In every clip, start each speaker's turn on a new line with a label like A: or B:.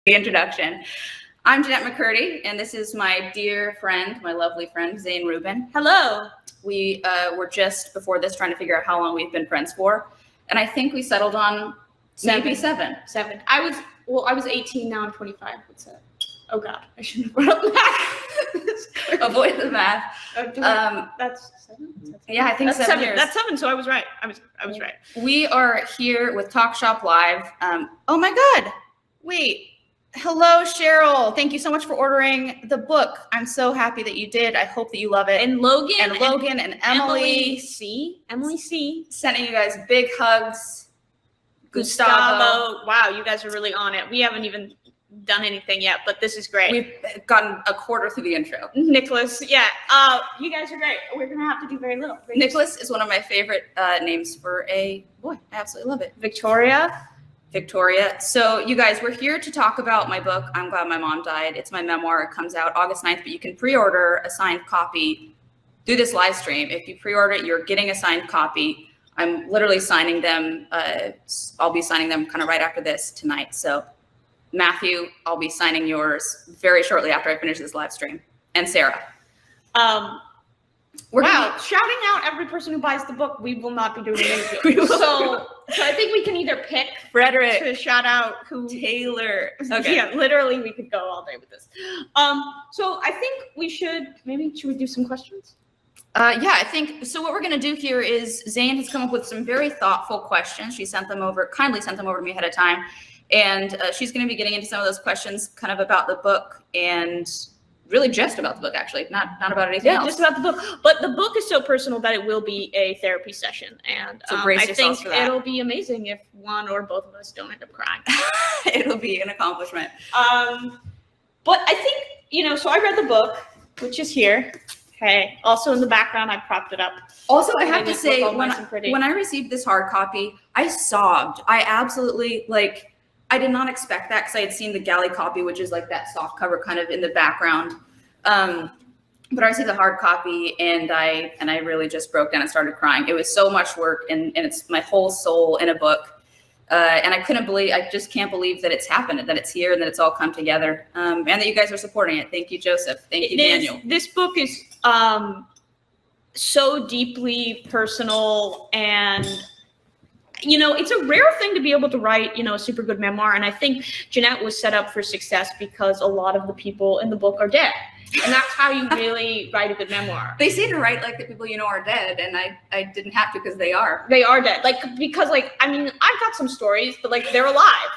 A: the introduction. I'm Jennette McCurdy, and this is my dear friend, my lovely friend, Zane Rubin.
B: Hello.
A: We were just before this trying to figure out how long we've been friends for, and I think we settled on maybe seven.
B: I was 18, now I'm 25. What's that? Oh God, I shouldn't have brought up math.
A: Avoid the math.
B: That's 7?
A: Yeah, I think
B: that's
A: 7 years.
B: That's 7, so I was right. I was right.
A: We are here with Talk Shop Live. Oh my God. Wait. Hello, Cheryl. Thank you so much for ordering the book. I'm so happy that you did. I hope that you love it.
B: And Logan
A: and Emily
B: C.
A: Sending you guys big hugs.
B: Gustavo. Wow, you guys are really on it. We haven't even done anything yet, but this is great.
A: We've gotten a quarter through the intro.
B: Nicholas, yeah. You guys are great. We're gonna have to do very little.
A: Nicholas is one of my favorite names for a boy. I absolutely love it.
B: Victoria.
A: So you guys, we're here to talk about my book, I'm Glad My Mom Died. It's my memoir. It comes out August 9th, but you can pre-order a signed copy through this live stream. If you pre-order it, you're getting a signed copy. I'm literally signing them. I'll be signing them kind of right after this tonight. So Matthew, I'll be signing yours very shortly after I finish this live stream. And Sarah.
B: Shouting out every person who buys the book. We will not be doing anything. So I think we can either pick
A: Frederick
B: to shout out who
A: Taylor. Okay.
B: Yeah, literally we could go all day with this. So I think should we do some questions?
A: Yeah, I think so. What we're going to do here is Zane has come up with some very thoughtful questions. She kindly sent them over to me ahead of time. And she's going to be getting into some of those questions kind of about the book and really just about the book, actually, not about anything else.
B: Just about the book. But the book is so personal that it will be a therapy session. And
A: so
B: I think it'll be amazing if one or both of us don't end up crying.
A: It'll be an accomplishment.
B: But I think, so I read the book, which is here. Okay. Also in the background, I propped it up.
A: Also, I have to say, when I received this hard copy, I sobbed. I absolutely, I did not expect that because I had seen the galley copy, which is like that soft cover kind of in the background. But I received the hard copy and I really just broke down and started crying. It was so much work and it's my whole soul in a book. And I just can't believe that it's happened, that it's here and that it's all come together. And that you guys are supporting it. Thank you, Joseph. Thank you, Daniel.
B: This book is so deeply personal and it's a rare thing to be able to write, a super good memoir. And I think Jennette was set up for success because a lot of the people in the book are dead. And that's how you really write a good memoir.
A: They say to write like the people are dead. And I didn't have to because they are.
B: They are dead. Because I've got some stories, but they're alive.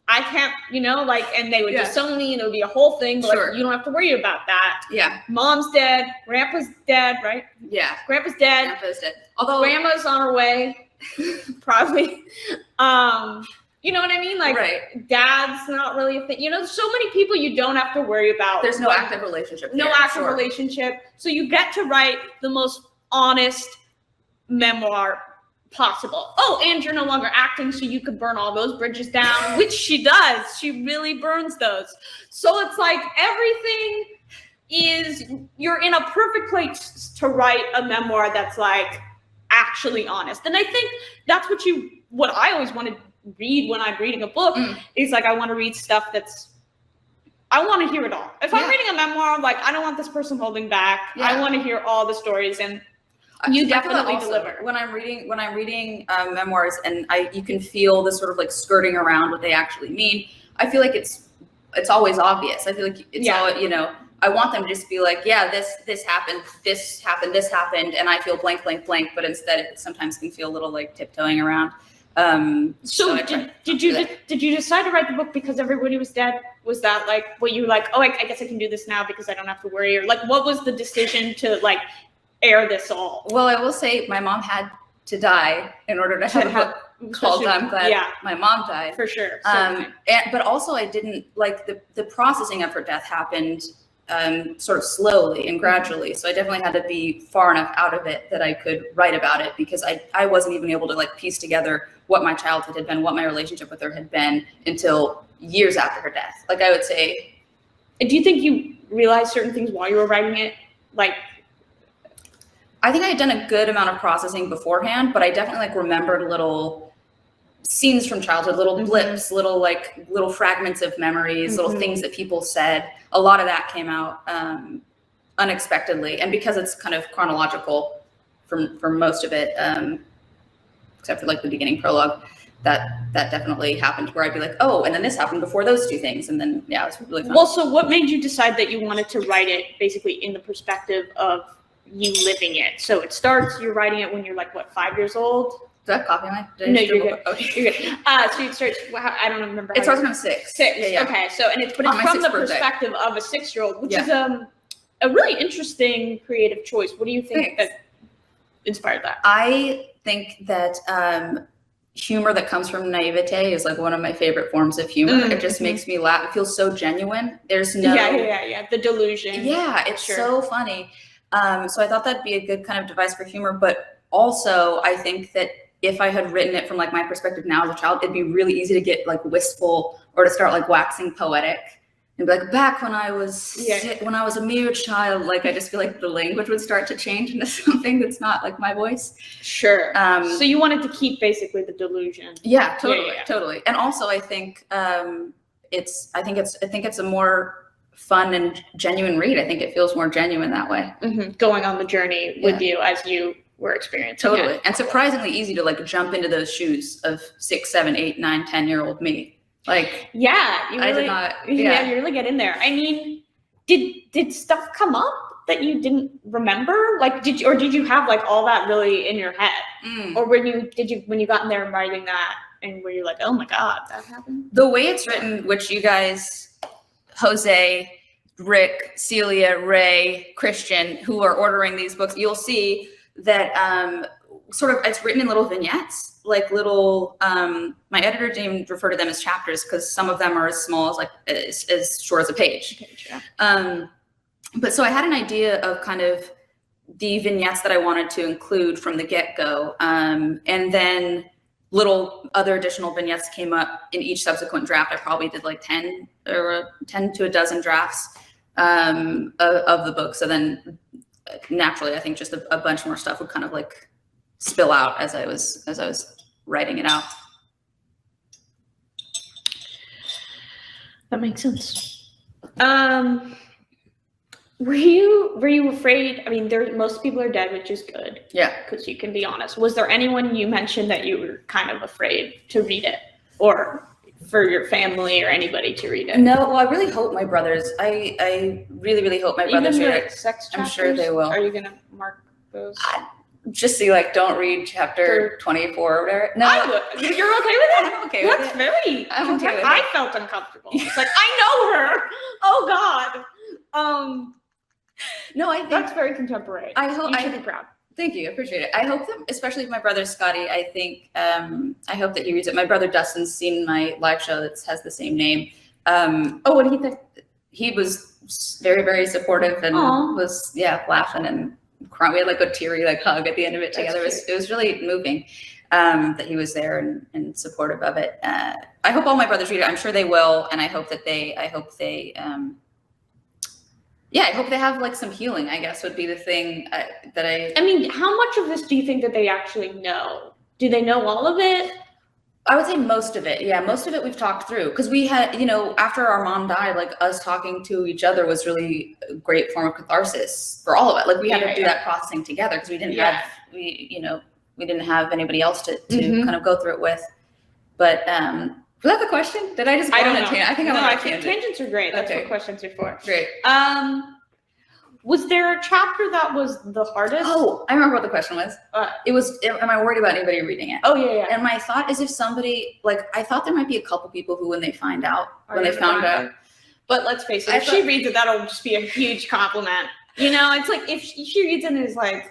B: I can't, and they would disown me and it would be a whole thing. But
A: sure.
B: You don't have to worry about that.
A: Yeah.
B: Mom's dead. Grandpa's dead, right?
A: Yeah.
B: Grandpa's dead.
A: Grandpa's dead. Although
B: Grandma's on her way. Probably. You know what I mean?
A: Right.
B: Dad's not really a thing. So many people you don't have to worry about.
A: There's no active relationship.
B: No active relationship. So you get to write the most honest memoir possible. Oh, and you're no longer acting, so you could burn all those bridges down, which she does. She really burns those. So it's everything is, you're in a perfect place to write a memoir that's actually honest. And I think that's what I always want to read when I'm reading a book is I want to read stuff I want to hear it all. If I'm reading a memoir, I'm I don't want this person holding back. Yeah. I want to hear all the stories, and you definitely deliver.
A: When I'm reading memoirs and you can feel the sort of skirting around what they actually mean. I feel like it's always obvious. I feel like it's all, I want them to just be this happened, this happened, and I feel blank, blank, blank. But instead, it sometimes can feel a little tiptoeing around.
B: So did you decide to write the book because everybody was dead? Was that what you I guess I can do this now because I don't have to worry? Or what was the decision to air this all?
A: Well, I will say my mom had to die in order to have a book called I'm Glad My Mom Died.
B: For sure.
A: But also I didn't the processing of her death happened sort of slowly and gradually. So I definitely had to be far enough out of it that I could write about it because I wasn't even able to piece together what my childhood had been, what my relationship with her had been until years after her death. I would say.
B: Do you think you realized certain things while you were writing it?
A: I think I had done a good amount of processing beforehand, but I definitely remembered little scenes from childhood, little blips, little fragments of memories, little things that people said. A lot of that came out unexpectedly, and because it's kind of chronological for most of it, except for like the beginning prologue, that definitely happened where I'd be like, oh, and then this happened before those two things, and then it was really fun.
B: Well, so what made you decide that you wanted to write it basically in the perspective of you living it? So it starts, you're writing it when you're like, what, 5 years old?
A: Did I copy mine?
B: No, you're good. Okay. You're good. So it starts, I don't remember.
A: It starts when I'm 6.
B: 6.
A: Yeah.
B: Okay. So, but it's from the perspective of a 6-year-old, which is a really interesting creative choice. What do you think that inspired that?
A: I think that humor that comes from naivete is like one of my favorite forms of humor. It just makes me laugh. It feels so genuine. There's no
B: the delusion.
A: Yeah, it's so funny. So I thought that'd be a good kind of device for humor, but also I think that if I had written it from like my perspective now as a child, it'd be really easy to get like wistful or to start like waxing poetic and be like, back when I was a mere child, like I just feel like the language would start to change into something that's not like my voice.
B: Sure. So you wanted to keep basically the delusion.
A: Yeah, totally. And also I think it's a more fun and genuine read. I think it feels more genuine that way.
B: Going on the journey with you as you were experiencing.
A: Totally. And surprisingly easy to like jump into those shoes of 6, 7, 8, 9, 10-year-old me. Like,
B: you really get in there. I mean, did stuff come up that you didn't remember? Like, did you have like all that really in your head? Or when you got in there and writing that, and were you like, oh my God, that happened?
A: The way it's written, which you guys, Jose, Rick, Celia, Ray, Christian, who are ordering these books, you'll see that it's written in little vignettes, like little, my editor didn't refer to them as chapters because some of them are as small as like as short as a page. But so I had an idea of kind of the vignettes that I wanted to include from the get-go, and then little other additional vignettes came up in each subsequent draft. I probably did like 10 to a dozen drafts of the book. So then naturally, I think just a bunch more stuff would kind of like spill out as I was writing it out.
B: That makes sense. Were you afraid? I mean, most people are dead, which is good.
A: Yeah.
B: Because you can be honest. Was there anyone you mentioned that you were kind of afraid to read it, or for your family or anybody to read it?
A: No, well, I really hope my brothers. I really, really hope my brothers read it.
B: Sex chapters,
A: I'm sure they will.
B: Are you gonna mark those?
A: Just see, like, don't read chapter 24 or whatever. No,
B: you're okay with it?
A: I'm okay with it.
B: I'm okay with it. I felt uncomfortable. It's like, I know her. Oh God.
A: No, I think
B: that's very contemporary.
A: I hope
B: you should be proud.
A: Thank you. I appreciate it. I hope that, especially my brother Scotty, I think, I hope that he reads it. My brother Dustin's seen my live show that has the same name.
B: What did he think?
A: He was very, very supportive and was, laughing and crying. We had like a teary like hug at the end of it together. It was really moving that he was there and supportive of it. I hope all my brothers read it. I'm sure they will. And I hope they have like some healing, I guess, would be the thing I
B: mean, how much of this do you think that they actually know? Do they know all of it?
A: I would say most of it. Yeah, most of it we've talked through because we had, after our mom died, like us talking to each other was really a great form of catharsis for all of it. Like we had to do that processing together because we didn't have, we didn't have anybody else to kind of go through it with. But was that the question? Did I just go on a tangent? I think I think
B: tangents are great. That's what questions are for.
A: Great.
B: Was there a chapter that was the hardest?
A: Oh, I remember what the question was. It was, am I worried about anybody reading it?
B: Oh, yeah.
A: And my thought is if somebody, I thought there might be a couple people who, when they found out.
B: But let's face it, if she reads it, that'll just be a huge compliment. It's like, if she reads it and is like,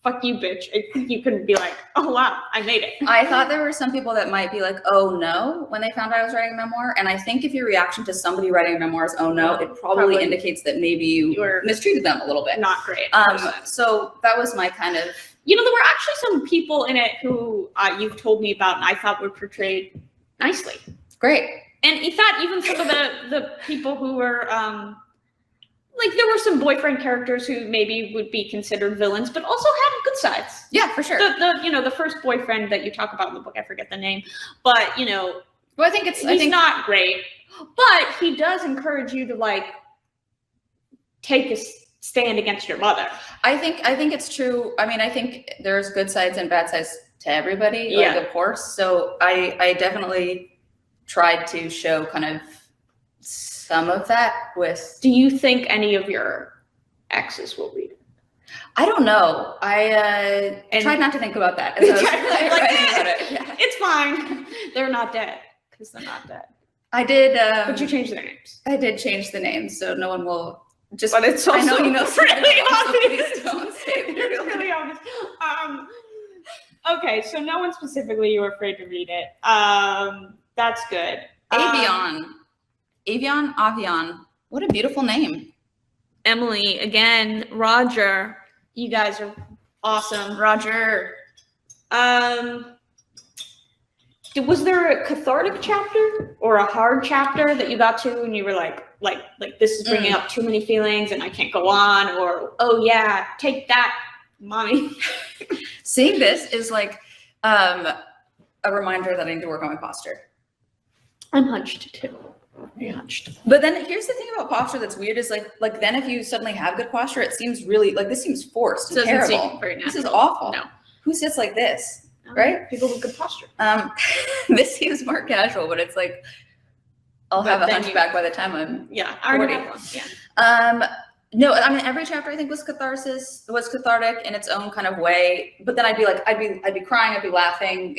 B: fuck you, bitch, I think you can be like, oh, wow, I made it.
A: I thought there were some people that might be like, oh, no, when they found out I was writing a memoir. And I think if your reaction to somebody writing a memoir is, oh, no, it probably indicates that maybe you were mistreated them a little bit.
B: Not great.
A: So that was my kind of...
B: there were actually some people in it who you've told me about and I thought were portrayed nicely.
A: Great.
B: And in fact, even some of the people who were... like there were some boyfriend characters who maybe would be considered villains, but also had good sides.
A: Yeah, for sure.
B: The first boyfriend that you talk about in the book, I forget the name, but well,
A: I think
B: he's not great, but he does encourage you to like take a stand against your mother.
A: I think it's true. I mean, I think there's good sides and bad sides to everybody, like, of course. So I definitely tried to show kind of some of that with.
B: Do you think any of your exes will read it?
A: I don't know. I tried not to think about that. As I was about it. Yeah.
B: It's fine. They're not dead because they're not dead.
A: I did.
B: But you changed their names.
A: I did change the names, so no one will. Just,
B: but it's also,
A: I know you know,
B: really
A: obvious. Please don't say
B: it's really obvious. Okay, so no one specifically you were afraid to read it. That's good.
A: Avion. What a beautiful name.
B: Emily, again, Roger. You guys are awesome.
A: Roger.
B: Was there a cathartic chapter or a hard chapter that you got to and you were like this is bringing up too many feelings and I can't go on, or oh yeah, take that, mommy?
A: Seeing this is like a reminder that I need to work on my posture.
B: I'm hunched too. Very hunched.
A: But then here's the thing about posture that's weird is like then if you suddenly have good posture, it seems really like this seems forced and terrible. This is awful.
B: No.
A: Who sits like this? Right?
B: People with good posture.
A: This seems more casual, but it's like I'll have a hunchback by the time I'm 40.
B: I already have one. Yeah.
A: No, I mean every chapter I think was cathartic in its own kind of way. But then I'd be crying, I'd be laughing.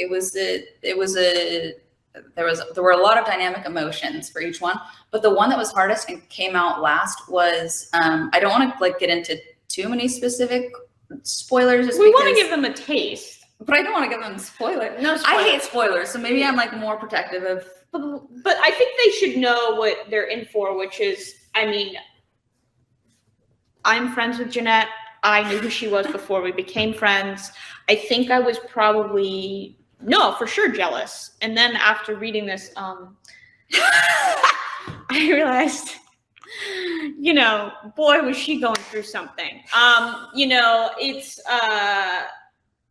A: There were a lot of dynamic emotions for each one. But the one that was hardest and came out last was I don't want to like get into too many specific spoilers.
B: We want to give them a taste.
A: But I don't want to give them spoilers.
B: No spoilers.
A: I hate spoilers, so maybe I'm like more protective of.
B: But I think they should know what they're in for, which is, I mean, I'm friends with Jennette. I knew who she was before we became friends. I think I was probably, for sure jealous. And then after reading this, I realized, boy, was she going through something.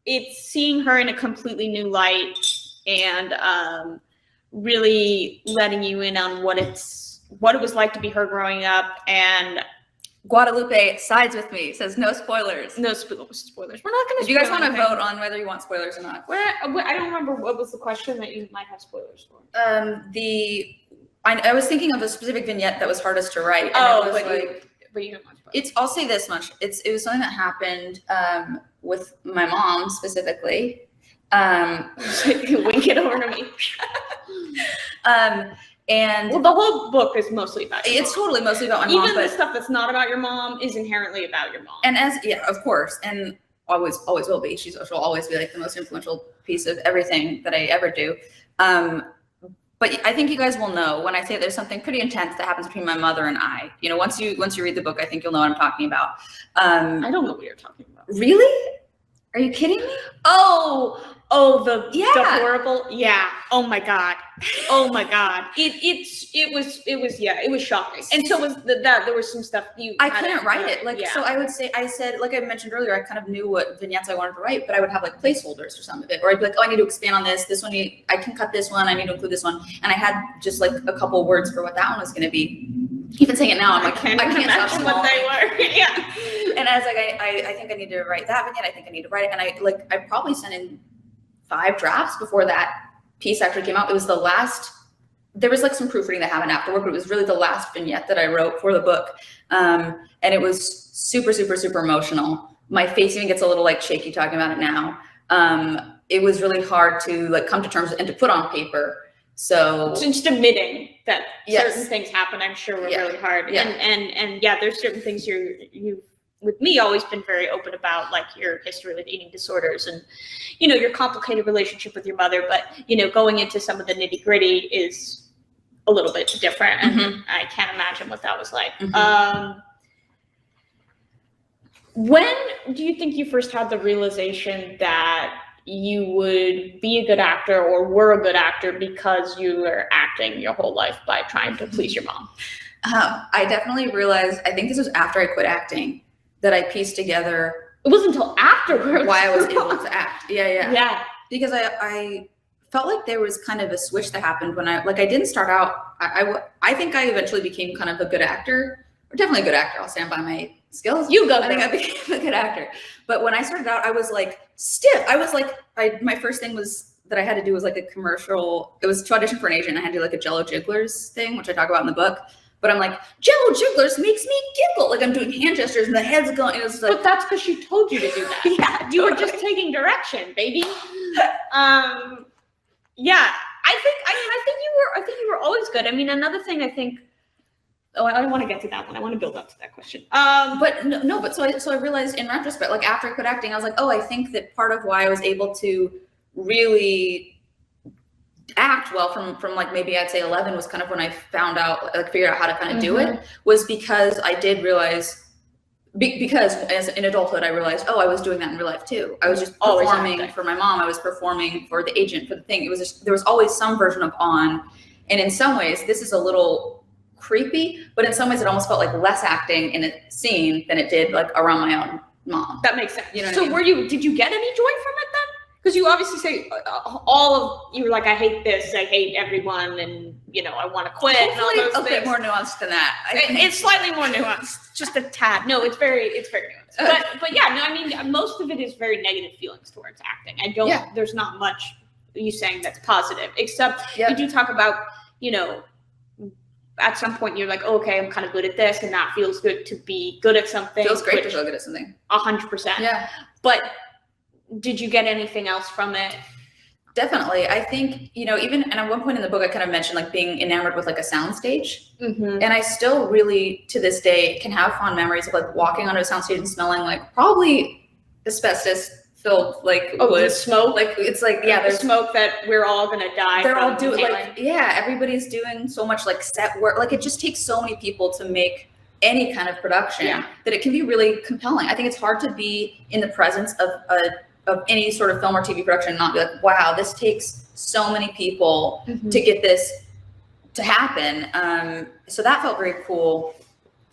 B: It's seeing her in a completely new light and really letting you in on what it was like to be her growing up. And
A: Guadalupe sides with me, says no spoilers.
B: No spoilers. We're not going to.
A: Do you guys want to vote on whether you want spoilers or not?
B: I don't remember what was the question that you might have spoilers for.
A: I was thinking of a specific vignette that was hardest to write.
B: But you don't want spoilers.
A: I'll say this much. It was something that happened with my mom specifically.
B: Wink it over to me.
A: And
B: the whole book is mostly about your
A: it's
B: mom.
A: Totally mostly about my
B: mom.
A: Even
B: the stuff that's not about your mom is inherently about your mom.
A: And of course, and always will be. She'll always be like the most influential piece of everything that I ever do. But I think you guys will know when I say there's something pretty intense that happens between my mother and I. Once you read the book, I think you'll know what I'm talking about. I
B: don't know what you're talking about.
A: Really? Are you kidding me?
B: The horrible. Yeah. Oh my god. It was shocking. And so was that there was some stuff
A: I couldn't write it. So I said, like I mentioned earlier, I kind of knew what vignettes I wanted to write, but I would have like placeholders for some of it, or I'd be like, oh, I need to expand on this one, I can cut this one, I need to include this one. And I had just like a couple words for what that one was going to be. Even saying it now, I'm like, I can't stop
B: what they were. Yeah.
A: And I was like, I think I need to write that vignette. I think I need to write it. And I probably sent in 5 drafts before that piece actually came out. It was the last, there was like some proofreading that happened afterward, but it was really the last vignette that I wrote for the book. And it was super, super, super emotional. My face even gets a little like shaky talking about it now. It was really hard to like come to terms and to put on paper. So
B: just admitting that certain things happen, I'm sure were really hard.
A: Yeah.
B: And there's certain things you with me always been very open about, like your history with eating disorders and, your complicated relationship with your mother. But, going into some of the nitty gritty is a little bit different. And I can't imagine what that was like. When do you think you first had the realization that you would be a good actor or were a good actor because you were acting your whole life by trying to please your mom?
A: I definitely realized, I think this was after I quit acting, that I pieced together.
B: It wasn't until afterwards.
A: Why I was able to act. Yeah.
B: Yeah.
A: Because I felt like there was kind of a switch that happened when I didn't start out. I think I eventually became kind of a good actor, or definitely a good actor. I'll stand by my skills.
B: You go.
A: I think I became a good actor. But when I started out, I was like stiff. I was like, my first thing was that I had to do was like a commercial. It was to audition for an agent. I had to do like a Jello Jigglers thing, which I talk about in the book. But I'm like, Jello Jigglers makes me giggle. Like I'm doing hand gestures and the head's going. It was like,
B: but that's because she told you to do that.
A: Yeah,
B: you were just taking direction, baby. Yeah, I think you were always good. I mean, another thing I think. Oh, I want to get to that one. I want to build up to that question.
A: But no. But so I realized in retrospect, like after I quit acting, I was like, oh, I think that part of why I was able to really act well from like maybe I'd say 11 was kind of when I found out, like figured out how to kind of do it, was because I did realize, because as in adulthood I realized, oh, I was doing that in real life too. I was just performing for my mom. I was performing for the agent, for the thing. It was just, there was always some version of on, and in some ways this is a little creepy, but in some ways it almost felt like less acting in a scene than it did like around my own mom.
B: That makes sense.
A: You know
B: so
A: what I mean?
B: did you get any joy from it then? Because you obviously say you were like, I hate this, I hate everyone, and I want to quit.
A: Hopefully,
B: and all those
A: a bit more nuanced than that.
B: It's slightly more nuanced, just a tad. No, it's very nuanced. But yeah, no, I mean, most of it is very negative feelings towards acting. There's not much you saying that's positive, except you do talk about, at some point you're like, oh, okay, I'm kind of good at this, and that feels good to be good at something.
A: Feels great to feel good at something.
B: 100%.
A: Yeah. But
B: did you get anything else from it?
A: Definitely. I think, even, and at one point in the book, I kind of mentioned like being enamored with like a soundstage. And I still really, to this day, can have fond memories of like walking onto a soundstage and smelling like probably asbestos filled like wood.
B: Smoke.
A: Like, it's like, yeah, there's
B: smoke that we're all going to die.
A: They're all doing like, everybody's doing so much like set work. Like it just takes so many people to make any kind of production that it can be really compelling. I think it's hard to be in the presence of any sort of film or TV production and not be like, wow, this takes so many people to get this to happen. So that felt very cool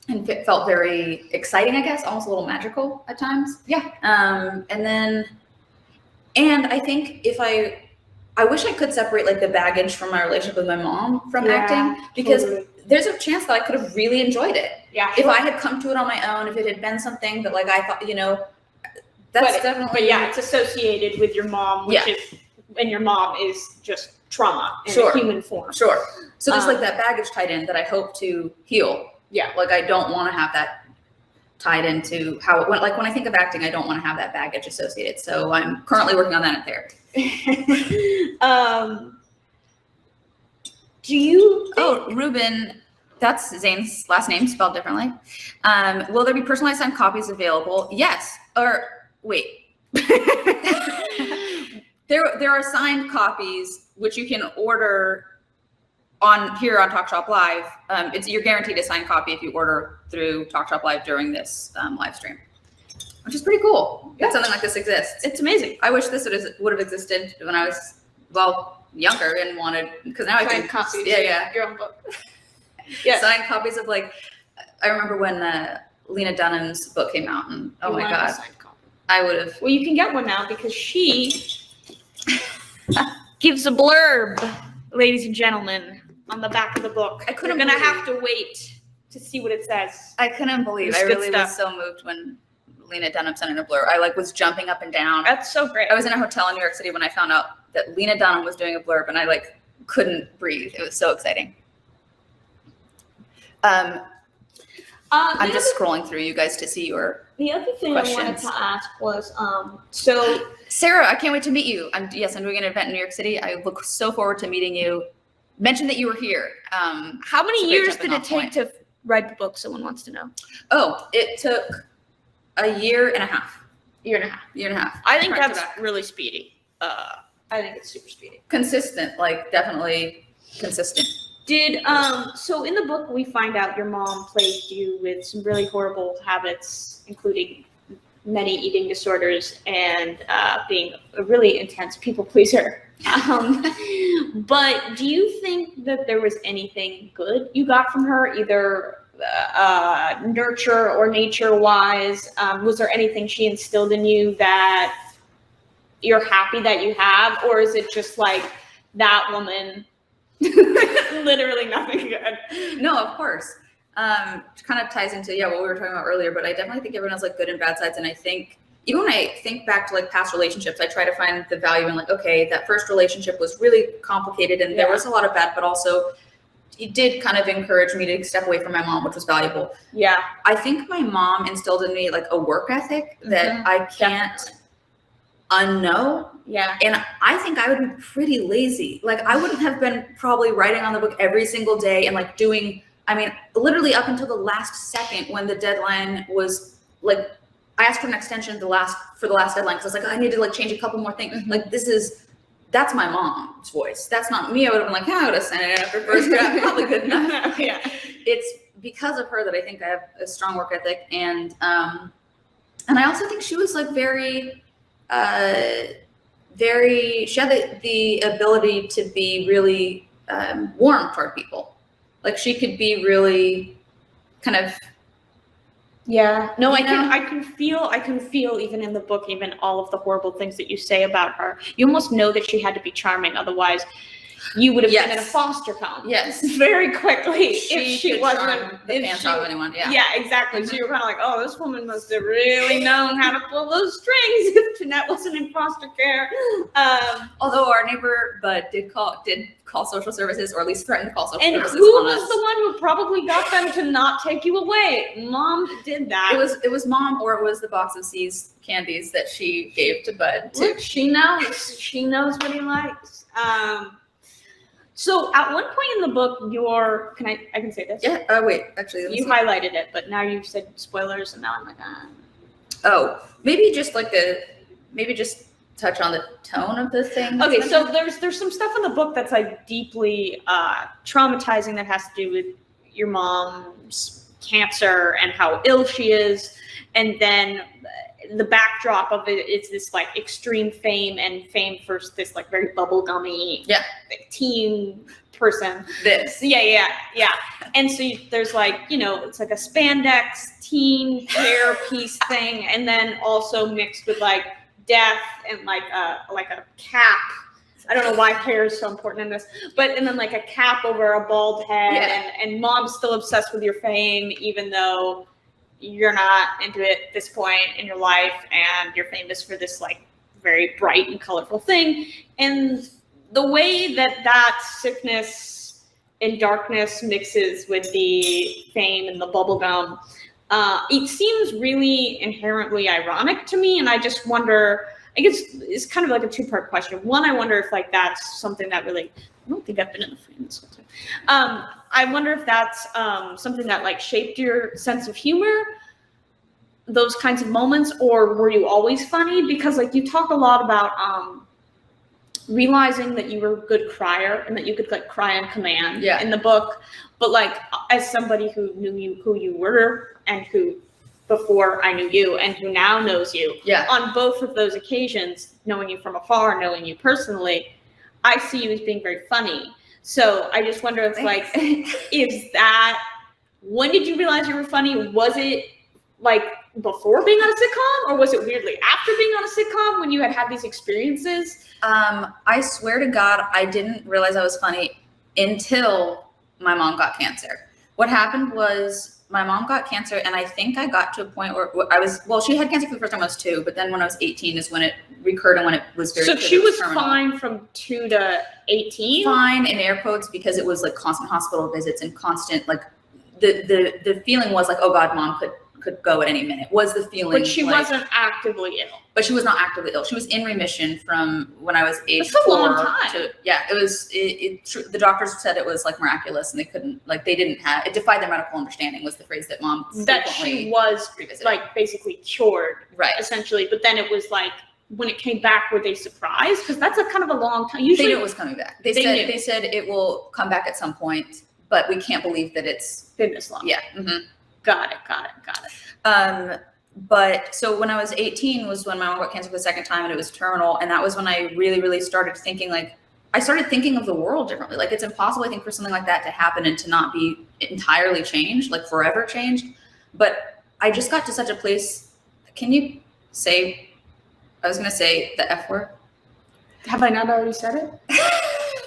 A: and it felt very exciting, I guess, almost a little magical at times. Yeah. And I think I wish I could separate like the baggage from my relationship with my mom from acting, because there's a chance that I could have really enjoyed it. Yeah. If I had come to it on my own, if it had been something that like I thought, that's definitely.
B: But yeah, it's associated with your mom, and your mom is just trauma in a human form.
A: Sure. So there's like that baggage tied in that I hope to heal. Yeah. Like I don't want to have that tied into how it went. Like when I think of acting, I don't want to have that baggage associated. So I'm currently working on that in therapy.
B: Do you think-
A: Oh, Ruben, that's Zane's last name spelled differently. Will there be personalized signed copies available? Yes. Or wait. There are signed copies which you can order on Talk Shop Live. You're guaranteed a signed copy if you order through Talk Shop Live during this live stream, which is pretty cool. That something like this exists. It's amazing. I wish this would have existed when I was younger and wanted, because now I can
B: copies. Your own book.
A: Signed copies of like, I remember when Lena Dunham's book came out, and oh my god, I would have.
B: Well, you can get one now because she gives a blurb, ladies and gentlemen, on the back of the book. You're gonna have to wait to see what it says.
A: I couldn't believe. I really was so moved when Lena Dunham sent in a blurb. I was jumping up and down.
B: That's so great.
A: I was in a hotel in New York City when I found out that Lena Dunham was doing a blurb, and I couldn't breathe. It was so exciting. I'm just scrolling through you guys to see your
B: The other thing
A: questions.
B: I wanted to ask was, so
A: Sarah, I can't wait to meet you. I'm doing an event in New York City. I look so forward to meeting you. Mention that you were here.
B: How many years did it take to write the book? Someone wants to know.
A: Oh, it took a year and a half.
B: Year and a half. I think that's really speedy. I think it's super speedy.
A: Consistent, definitely consistent.
B: So in the book we find out your mom plagued you with some really horrible habits, including many eating disorders and being a really intense people pleaser. But do you think that there was anything good you got from her, either nurture or nature wise? Was there anything she instilled in you that you're happy that you have, or is it just like that woman, literally nothing good?
A: No, of course. Kind of ties into what we were talking about earlier, but I definitely think everyone has like good and bad sides, and I think even when I think back to like past relationships, I try to find the value in like, okay, that first relationship was really complicated and there was a lot of bad, but also it did kind of encourage me to step away from my mom, which was valuable.
B: Yeah.
A: I think my mom instilled in me like a work ethic that I can't unknow.
B: Yeah.
A: And I think I would be pretty lazy. Like I wouldn't have been probably writing on the book every single day and like doing, I mean, literally up until the last second when the deadline was like, I asked for an extension for the last deadline because I was like, I need to like change a couple more things. Like that's my mom's voice. That's not me. I would have been like, I would have sent it after first draft, probably good enough.
B: Yeah.
A: It's because of her that I think I have a strong work ethic, and I also think she was like very. She had the ability to be really warm toward people. Like she could be really kind of.
B: Yeah. No, I can feel even in the book, even all of the horrible things that you say about her. You almost know that she had to be charming, otherwise you would have been in a foster home.
A: Yes.
B: Very quickly if she wasn't
A: the pants off anyone. Yeah.
B: Yeah, exactly. So you're kind of like, oh, this woman must have really known how to pull those strings if Jennette wasn't in foster care.
A: Although our neighbor Bud did call social services, or at least threatened to call social services.
B: And who was the one who probably got them to not take you away? Mom did that.
A: It was Mom, or it was the box of C's candies that she gave to Bud too.
B: Look, she knows what he likes. So at one point in the book, I can say this?
A: Yeah. Wait, actually,
B: you highlighted it, but now you've said spoilers, and now I'm like,
A: Oh, maybe just touch on the tone of the thing.
B: Okay, so there's some stuff in the book that's like deeply traumatizing that has to do with your mom's cancer and how ill she is, and then the backdrop of it is this like extreme fame, and fame for this like very bubblegummy teen person. Yeah. And so there's like, it's like a spandex teen hair piece thing, and then also mixed with like death and like a cap. I don't know why hair is so important in this, and then like a cap over a bald head, and Mom's still obsessed with your fame, even though you're not into it at this point in your life, and you're famous for this like very bright and colorful thing. And the way that sickness and darkness mixes with the fame and the bubblegum, it seems really inherently ironic to me. And I just wonder, I guess it's kind of like a two-part question. One, I wonder if like that's something that really, I don't think I've been in the frame this whole time. I wonder if that's something that like shaped your sense of humor, those kinds of moments, or were you always funny? Because like you talk a lot about realizing that you were a good crier and that you could like cry on command in the book. But like as somebody who knew who you were, and who before I knew you, and who now knows you, on both of those occasions, knowing you from afar, knowing you personally, I see you as being very funny. So I just wonder if like, when did you realize you were funny? Was it like before being on a sitcom, or was it weirdly after being on a sitcom when you had these experiences?
A: I swear to God, I didn't realize I was funny until my mom got cancer. What happened was my mom got cancer, and I think I got to a point where she had cancer for the first time I was 2, but then when I was 18 is when it recurred, and when it was very
B: So she was terminal. Fine from 2 to 18?
A: Fine in air quotes, because it was like constant hospital visits and constant like the feeling was like, oh God, Mom could go at any minute, was the feeling.
B: But she wasn't actively ill.
A: But she was not actively ill. She was in remission from when I was age 4.
B: That's a long time.
A: It was, the doctors said it was like miraculous, and they didn't have, it defied their medical understanding was the phrase that Mom
B: that she was revisited. Like basically cured,
A: right?
B: Essentially. But then it was like, when it came back, were they surprised? Because that's a kind of a long time. Usually
A: they knew it was coming back. They said it will come back at some point, but we can't believe that it's
B: been this long.
A: Yeah. Mm-hmm.
B: Got it.
A: But so when I was 18 was when my mom got cancer for the second time, and it was terminal. And that was when I really, really started thinking, like, I started thinking of the world differently. Like, it's impossible, I think, for something like that to happen and to not be entirely changed, like forever changed. But I just got to such a place. Can you say, I was going to say the F word.
B: Have I not already said it?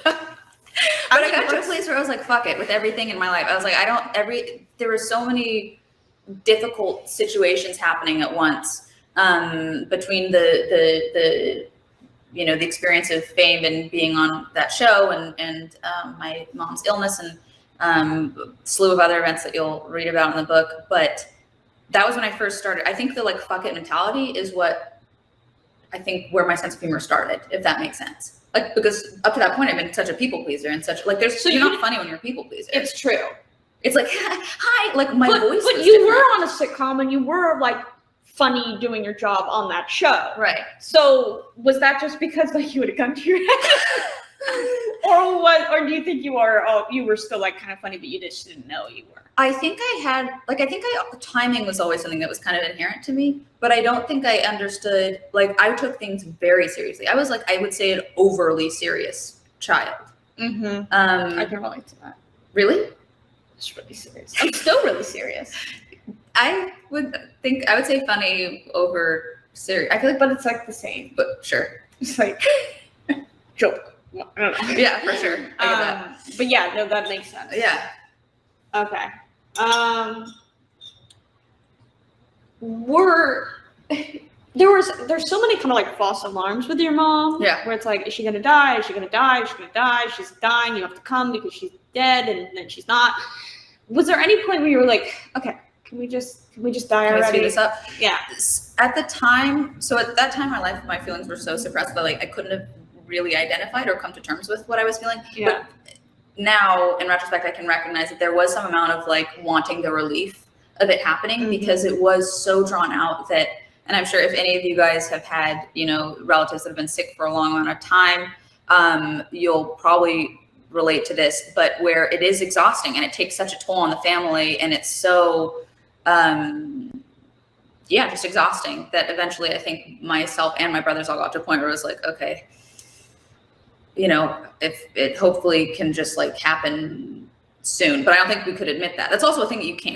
A: But I got to a place where I was like, fuck it, with everything in my life. I was like, there were so many difficult situations happening at once, between the the experience of fame and being on that show and my mom's illness and slew of other events that you'll read about in the book. But that was when I first started. I think the like fuck it mentality is what I think where my sense of humor started, if that makes sense. Like, because up to that point I've been such a people pleaser and such like you're not funny when you're a people pleaser.
B: It's true.
A: It's like, hi, like my voice.
B: But you were on a sitcom and you were like funny doing your job on that show.
A: Right.
B: So was that just because like you would have come to your head? or do you think you were still like kind of funny, but you just didn't know you were?
A: I think timing was always something that was kind of inherent to me, but I don't think I understood, like I took things very seriously. I was like, I would say an overly serious child.
B: Mm-hmm. I can relate to that.
A: Really?
B: It's really serious. I'm still really serious.
A: I would say funny over serious. I feel like,
B: but it's like the same.
A: But sure.
B: It's like joke. I don't know.
A: Yeah, for sure. I get that.
B: But yeah, no, that makes sense.
A: Yeah.
B: Okay. There's so many kind of like false alarms with your mom.
A: Yeah.
B: Where it's like, is she gonna die? Is she gonna die? Is she gonna die? She's dying. You have to come because she's dead, and then she's not. Was there any point where you were like, okay, can we just die already?
A: Can I speed this up?
B: Yeah.
A: At that time in my life, my feelings were so suppressed that like I couldn't have really identified or come to terms with what I was feeling.
B: Yeah.
A: But now, in retrospect, I can recognize that there was some amount of like wanting the relief of it happening, mm-hmm. because it was so drawn out that, and I'm sure if any of you guys have had, relatives that have been sick for a long amount of time, you'll probably relate to this, but where it is exhausting and it takes such a toll on the family, and it's so, just exhausting that eventually I think myself and my brothers all got to a point where it was like, okay, if it hopefully can just like happen soon, but I don't think we could admit that. That's also a thing that you can't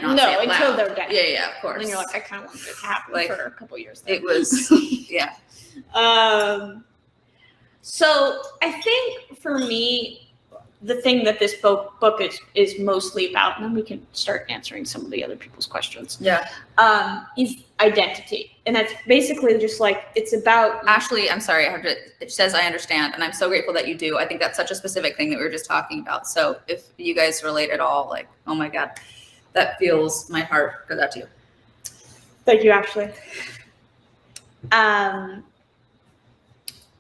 A: not say it
B: until
A: loud.
B: they're dead.
A: Yeah, of course.
B: And then you're like, I kind of want this to happen
A: like,
B: for a couple years.
A: It was, yeah.
B: So I think for me, the thing that this book is mostly about, and then we can start answering some of the other people's questions.
A: Yeah.
B: Is identity. And that's basically just like, it's about...
A: Ashley, I'm sorry, it says I understand, and I'm so grateful that you do. I think that's such a specific thing that we were just talking about. So if you guys relate at all, like, oh my God, that feels, my heart goes out to you.
B: Thank you, Ashley.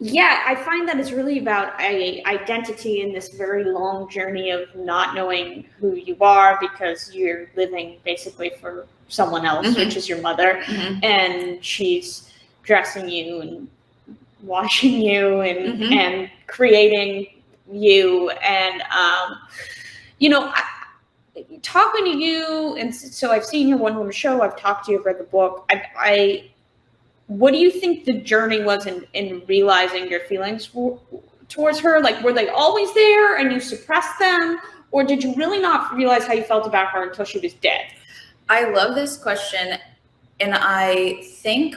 B: Yeah, I find that it's really about identity in this very long journey of not knowing who you are because you're living basically for someone else, mm-hmm. which is your mother, mm-hmm. and she's dressing you and washing you and mm-hmm. and creating you, and talking to you, and so I've seen your one-woman show, I've talked to you, I've read the book. What do you think the journey was in realizing your feelings towards her? Like, were they always there and you suppressed them? Or did you really not realize how you felt about her until she was dead?
A: I love this question. And I think,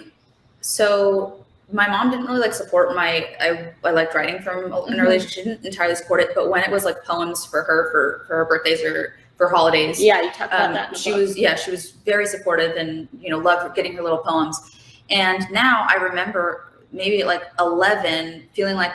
A: so my mom didn't really like support I liked writing from an
B: mm-hmm.
A: early age. She didn't entirely support it, but when it was like poems for her, for her birthdays or for holidays.
B: Yeah, you talked about that.
A: She was very supportive and, loved getting her little poems. And now I remember maybe at like 11 feeling like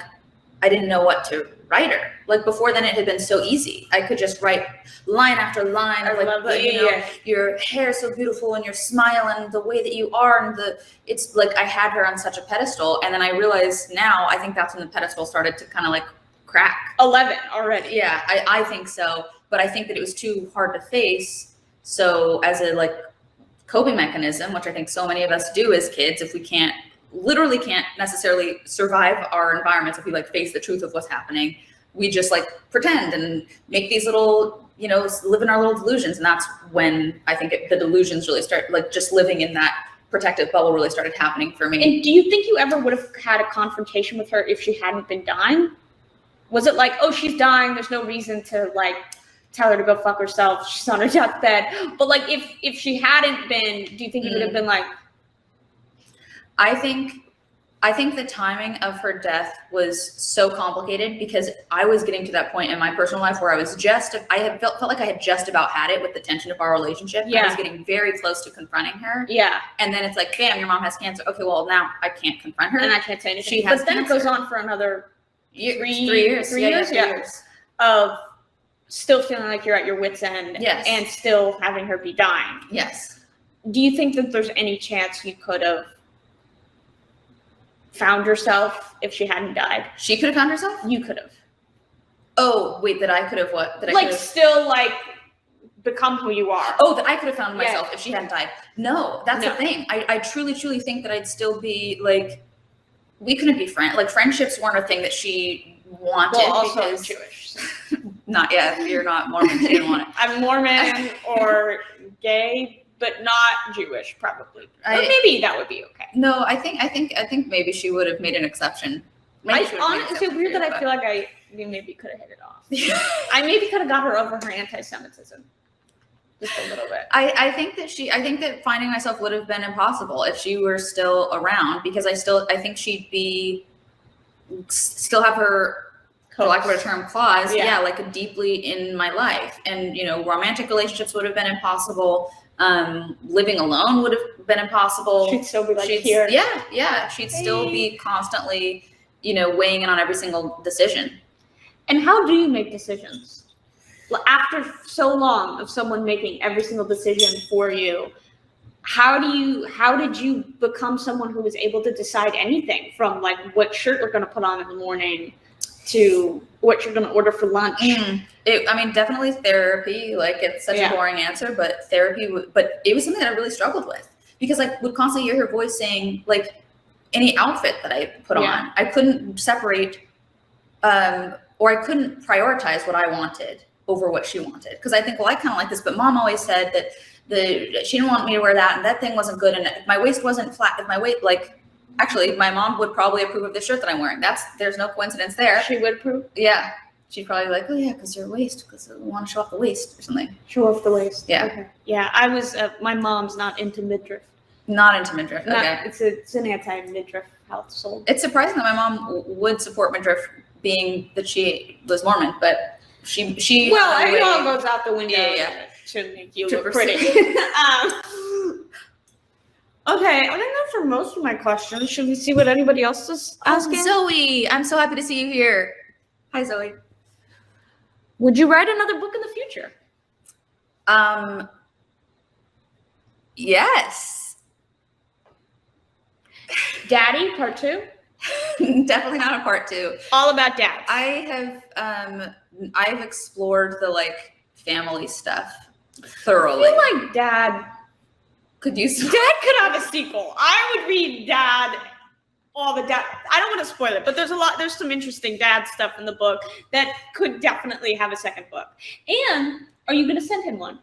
A: I didn't know what to write her. Like before then it had been so easy. I could just write line after line. Or like, your hair is so beautiful and your smile and the way that you are. And it's like I had her on such a pedestal. And then I realized now, I think that's when the pedestal started to kind of like crack.
B: 11 already.
A: Yeah, I think so. But I think that it was too hard to face. So as a like coping mechanism, which I think so many of us do as kids, if we can't necessarily survive our environments, if we like face the truth of what's happening, we just like pretend and make these little live in our little delusions. And that's when I think the delusions really start, like just living in that protective bubble really started happening for me.
B: And do you think you ever would have had a confrontation with her if she hadn't been dying? Was it like, oh, she's dying, there's no reason to like tell her to go fuck herself, she's on her deathbed? But like if she hadn't been, do you think you would have been like?
A: I think the timing of her death was so complicated because I was getting to that point in my personal life where I had felt like I had just about had it with the tension of our relationship.
B: Yeah.
A: I was getting very close to confronting her.
B: Yeah.
A: And then it's like, bam, your mom has cancer. Okay, well now I can't confront her.
B: And I can't say anything.
A: She has
B: but then
A: cancer.
B: It goes on for another 3 years.
A: 3 years.
B: Yeah.
A: 3 years.
B: Of still feeling like you're at your wit's end.
A: Yes.
B: And still having her be dying.
A: Yes.
B: Do you think that there's any chance you could have found yourself if she hadn't died?
A: She could have found herself?
B: You could have.
A: Oh, wait, that I could have what? That I
B: like
A: could have...
B: still like become who you are.
A: Oh, that I could have found myself if she hadn't died. No, that's the thing. I truly think that I'd still be like, we couldn't be friends. Like friendships weren't a thing that she wanted.
B: Well, also
A: because...
B: I'm Jewish.
A: Not yet. You're not Mormon. She didn't want it.
B: I'm Mormon or gay, but not Jewish, probably. Or maybe that would be okay.
A: No, I think maybe she would have made an exception.
B: Is it weird that I feel like we maybe could have hit it off? I maybe could have got her over her anti-Semitism. Just a little bit.
A: I think that finding myself would have been impossible if she were still around, because I think she'd still have her, for lack of a better term, claws, like deeply in my life. And, romantic relationships would have been impossible. Living alone would have been impossible.
B: She'd still be like here.
A: Yeah. She'd still be constantly, weighing in on every single decision.
B: And how do you make decisions? After so long of someone making every single decision for you, how did you become someone who was able to decide anything, from like what shirt you're going to put on in the morning to what you're going to order for lunch?
A: Definitely therapy. Like, it's such a boring answer, but therapy. But it was something that I really struggled with, because I would constantly hear her voice saying, like, any outfit that I put on, I couldn't separate, or I couldn't prioritize what I wanted over what she wanted. Because I think, well, I kind of like this, but mom always said that she didn't want me to wear that, and that thing wasn't good, and if my waist wasn't flat, if my weight, like, actually, my mom would probably approve of the shirt that I'm wearing. There's no coincidence there.
B: She would approve?
A: Yeah. She'd probably be like, oh yeah, because your waist, because I want to show off the waist or something.
B: Show off the waist.
A: Yeah.
B: Okay. Yeah, I was, my mom's not into midriff.
A: Not into midriff. Okay.
B: It's an anti-midriff household.
A: It's surprising that my mom would support midriff, being that she was Mormon, but she
B: well, it all goes out the window. To make you look pretty. Okay, I think that's for most of my questions. Should we see what anybody else is asking?
A: Zoe, I'm so happy to see you here. Hi, Zoe.
B: Would you write another book in the future?
A: Yes.
B: Daddy, part 2?
A: Definitely not a part 2.
B: All about dads.
A: I've explored the like family stuff thoroughly.
B: I feel like Dad
A: could use.
B: Dad could have a sequel. I would read Dad. All the dad. I don't want to spoil it, but there's some interesting dad stuff in the book that could definitely have a second book. And are you going to send him one?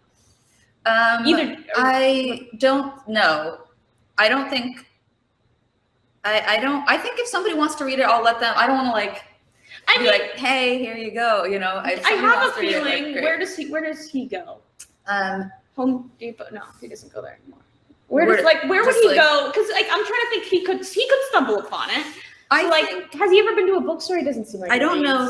A: I don't know. I don't think. I think if somebody wants to read it, I'll let them. I don't want to like. Be like, hey, here you go.
B: I have a feeling. Where does he go? Home Depot? No, he doesn't go there anymore. Where would he go? Because like I'm trying to think, he could stumble upon it. Has he ever been to a bookstore? He doesn't seem like.
A: I don't know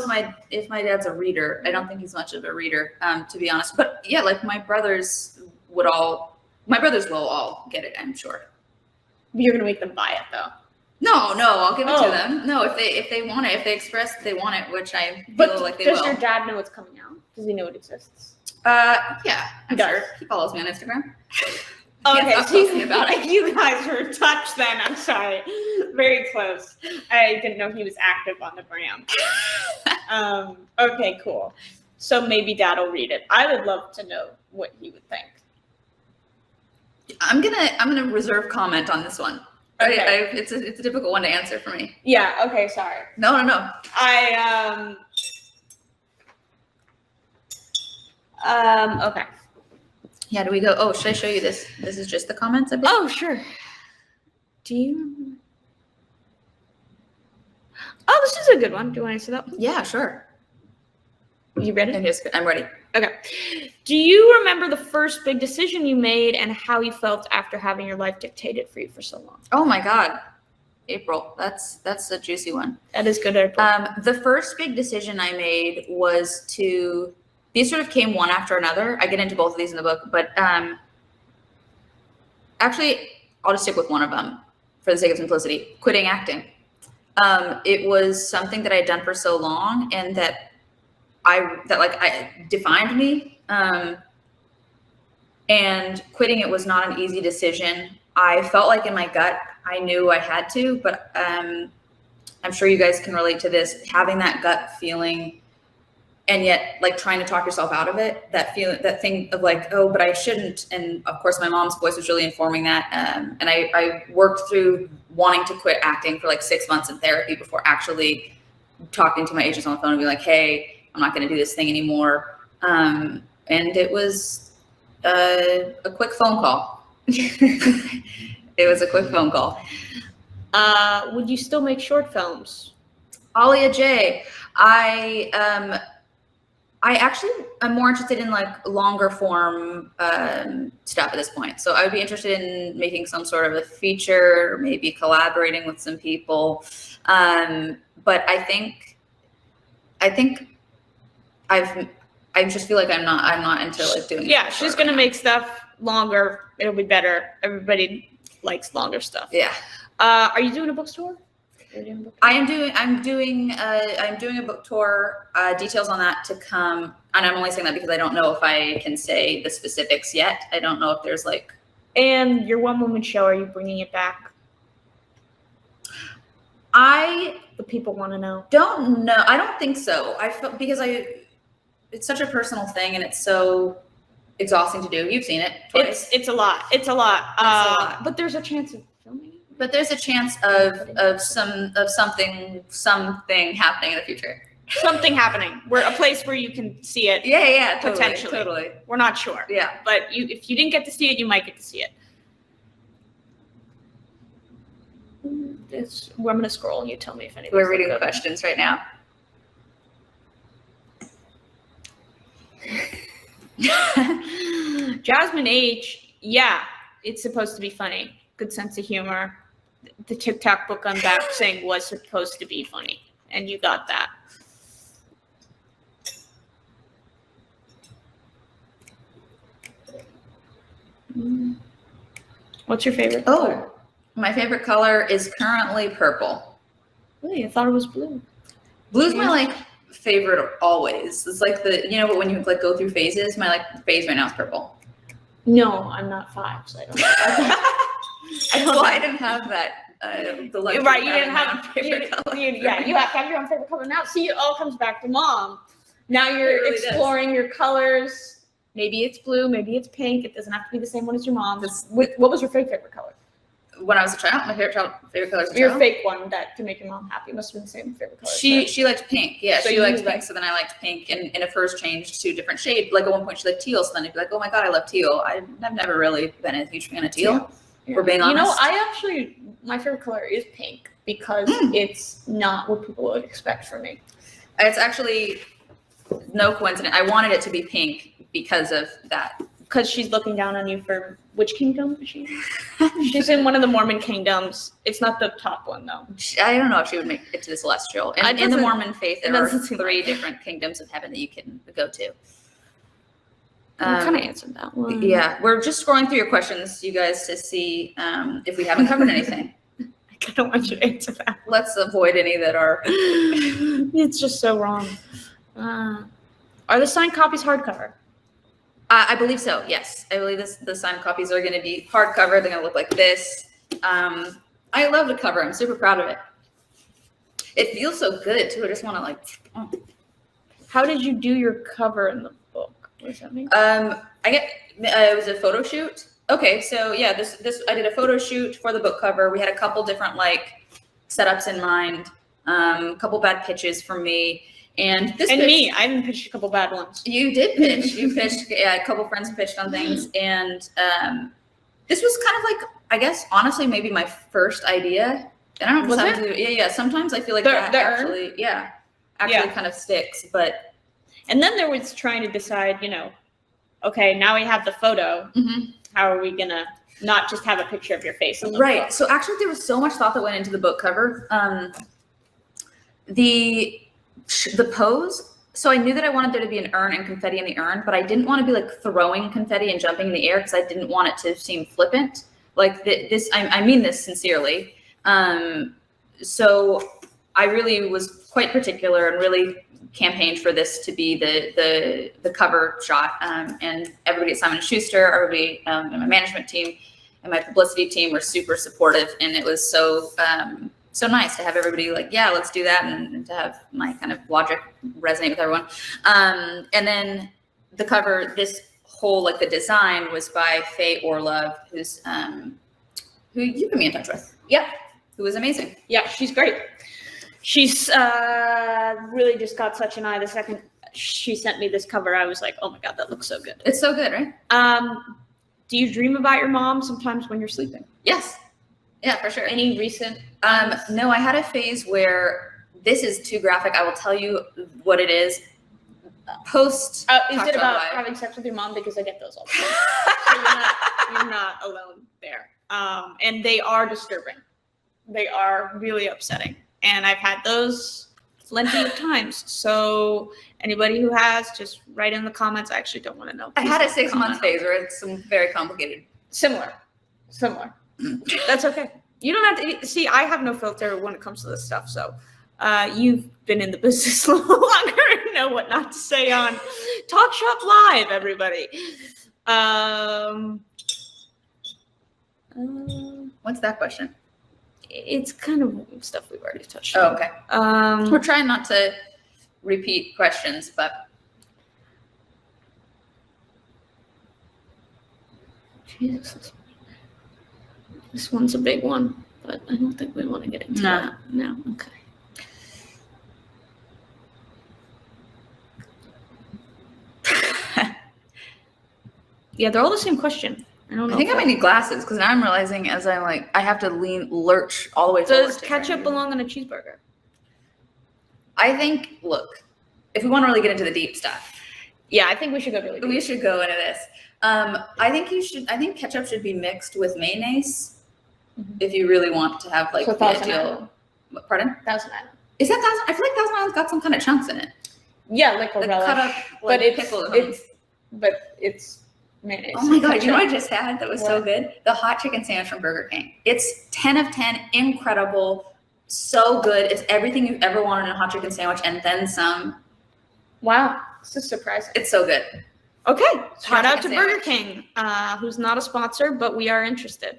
A: if my dad's a reader. I don't think he's much of a reader, to be honest. But yeah, like my brothers will all get it, I'm sure.
B: You're gonna make them buy it though.
A: No, I'll give it to them. No, if they want it, if they express they want it, which I feel like they will.
B: Does your dad know it's coming out? Does he know it exists?
A: Yeah, I'm sure. He follows me on Instagram.
B: Okay, so you guys were in touch then. I'm sorry. Very close. I didn't know he was active on the gram. Okay, cool. So maybe Dad will read it. I would love to know what he would think.
A: I'm gonna reserve comment on this one.
B: Okay.
A: It's a difficult one to answer for me.
B: Yeah. Okay. Sorry.
A: No.
B: Okay.
A: Yeah, do we go? Oh, should I show you this? This is just the comments, I believe.
B: Oh, sure. Do you remember? Oh, this is a good one. Do you want to answer that one?
A: Yeah, sure.
B: You ready?
A: I'm ready.
B: Okay. Do you remember the first big decision you made and how you felt after having your life dictated for you for so long?
A: Oh my God. April, that's a juicy one.
B: That is good, April.
A: The first big decision I made was these sort of came one after another. I get into both of these in the book, but actually, I'll just stick with one of them for the sake of simplicity, quitting acting. It was something that I had done for so long and that defined me. And quitting it was not an easy decision. I felt like in my gut, I knew I had to, but I'm sure you guys can relate to this, having that gut feeling and yet like trying to talk yourself out of it, that thing of like, oh, but I shouldn't. And of course my mom's voice was really informing that. And I worked through wanting to quit acting for like 6 months in therapy before actually talking to my agents on the phone and be like, hey, I'm not going to do this thing anymore. And it was a quick phone call. It was a quick phone call.
B: Would you still make short films?
A: Alia J. I actually am more interested in like longer form stuff at this point. So I would be interested in making some sort of a feature, maybe collaborating with some people. But I think I just feel like I'm not into like doing.
B: Yeah, she's gonna make stuff longer. It'll be better. Everybody likes longer stuff.
A: Yeah.
B: Are you doing a bookstore?
A: I'm doing a book tour. Details on that to come, and I'm only saying that because I don't know if I can say the specifics yet. I don't know if there's like.
B: And your one woman show, are you bringing it back? The people want to know.
A: Don't know. I don't think so. I feel because it's such a personal thing and it's so exhausting to do. You've seen it twice.
B: It's a lot. It's a lot. But there's a chance of filming.
A: But there's a chance of something happening in the future.
B: Something happening. We're a place where you can see it.
A: Yeah,
B: potentially.
A: Totally.
B: We're not sure.
A: Yeah.
B: But if you didn't get to see it, you might get to see it. I'm gonna scroll and you tell me if anything.
A: We're reading the questions right now.
B: Jasmine H. Yeah, it's supposed to be funny. Good sense of humor. The TikTok book unboxing was supposed to be funny, and you got that. What's your favorite color?
A: My favorite color is currently purple.
B: Really? I thought it was blue.
A: Blue's my like favorite always. It's like but when you like go through phases, my like phase right now is purple.
B: No, I'm not 5, so I don't know.
A: I didn't have that.
B: Right, you didn't have favorite color. Yeah, you have to have your own favorite color now. See, it all comes back to mom. Now you're really exploring your colors. Maybe it's blue, maybe it's pink. It doesn't have to be the same one as your mom's. What was your favorite color?
A: When I was a child, my favorite color was
B: your fake one that to make your mom happy must have been the same favorite color.
A: She liked pink. Yeah,
B: so
A: she liked pink. So then I liked pink, and it first changed to a different shade. Like at one point she liked teal, so then I'd be like, oh my god, I love teal. I've never really been a huge fan of teal. Yeah. For being honest,
B: my favorite color is pink because it's not what people would expect from me.
A: It's actually no coincidence. I wanted it to be pink because of that.
B: Because she's looking down on you for which kingdom is she? She's in one of the Mormon kingdoms. It's not the top one though.
A: I don't know if she would make it to the celestial. In the Mormon faith, there are 3 different kingdoms of heaven that you can go to.
B: I kind of answered that one.
A: Yeah, we're just scrolling through your questions, you guys, to see if we haven't covered anything.
B: I kind of want you to answer that.
A: Let's avoid any that are.
B: It's just so wrong. Are the signed copies hardcover?
A: I believe so. Yes, I believe the signed copies are going to be hardcover. They're going to look like this. I love the cover. I'm super proud of it. It feels so good too. I just want to like. Oh.
B: How did you do your cover in the book? What does that mean?
A: It was a photo shoot. Okay, so yeah, this I did a photo shoot for the book cover. We had a couple different like setups in mind. A couple bad pitches from me. And
B: me, I even pitched a couple bad ones.
A: You did pitch. You pitched. Yeah, a couple friends pitched on things, and this was kind of like, I guess, honestly, maybe my first idea. And I don't know. Yeah. Sometimes I feel like that actually, kind of sticks. But
B: and then there was trying to decide, okay, now we have the photo.
A: Mm-hmm.
B: How are we gonna not just have a picture of your face?
A: Right.
B: Book?
A: So actually, there was so much thought that went into the book cover. The pose. So I knew that I wanted there to be an urn and confetti in the urn, but I didn't want to be like throwing confetti and jumping in the air because I didn't want it to seem flippant. Like this, I mean this sincerely. So I really was quite particular and really campaigned for this to be the cover shot. And everybody at Simon & Schuster, everybody in my management team and my publicity team were super supportive, and it was so nice to have everybody like, yeah, let's do that, and to have my kind of logic resonate with everyone. And then the cover, this whole, like the design was by Faye Orlove, who's who you put me in touch with.
B: Yep.
A: Who was amazing.
B: Yeah, she's great. She's really just got such an eye. The second she sent me this cover, I was like, oh my God, that looks so good.
A: It's so good, right?
B: Do you dream about your mom sometimes when you're sleeping?
A: Yes. Yeah, for sure.
B: Any recent?
A: No, I had a phase where, this is too graphic. I will tell you what it is. Post.
B: Is it about having sex with your mom? Because I get those all the time. So you're not alone there. And they are disturbing. They are really upsetting. And I've had those plenty of times. So anybody who has, just write in the comments. I actually don't want to know.
A: I had a 6-month phase where it's some very complicated.
B: Similar. That's okay. You don't have to see. I have no filter when it comes to this stuff. So you've been in the business longer and know what not to say on Talk Shop Live, everybody.
A: What's that question?
B: It's kind of stuff we've already touched on.
A: Oh, okay. We're trying not to repeat questions, but
B: Jesus. This one's a big one, but I don't think we want to get into that. No, okay. Yeah, they're all the same question. I don't know.
A: I think I might need glasses because now I'm realizing as I'm like, I have to lurch all the way forward.
B: Does ketchup belong on a cheeseburger?
A: I think, look, if we want to really get into the deep stuff.
B: Yeah, I think we should go really deep.
A: We should go into this. I think ketchup should be mixed with mayonnaise if you really want to have like
B: so
A: the ideal. Pardon?
B: Thousand Island.
A: Is that Thousand? I feel like Thousand Island's got some kind of chunks in it.
B: Yeah, like a relish.
A: Cut up, like,
B: but it's mayonnaise.
A: Oh my God, you know what I just had that was so good? The hot chicken sandwich from Burger King. It's 10 of 10, incredible, so good. It's everything you've ever wanted in a hot chicken sandwich and then some.
B: Wow, this is surprising.
A: It's so good.
B: Okay, shout out to Burger King, who's not a sponsor, but we are interested.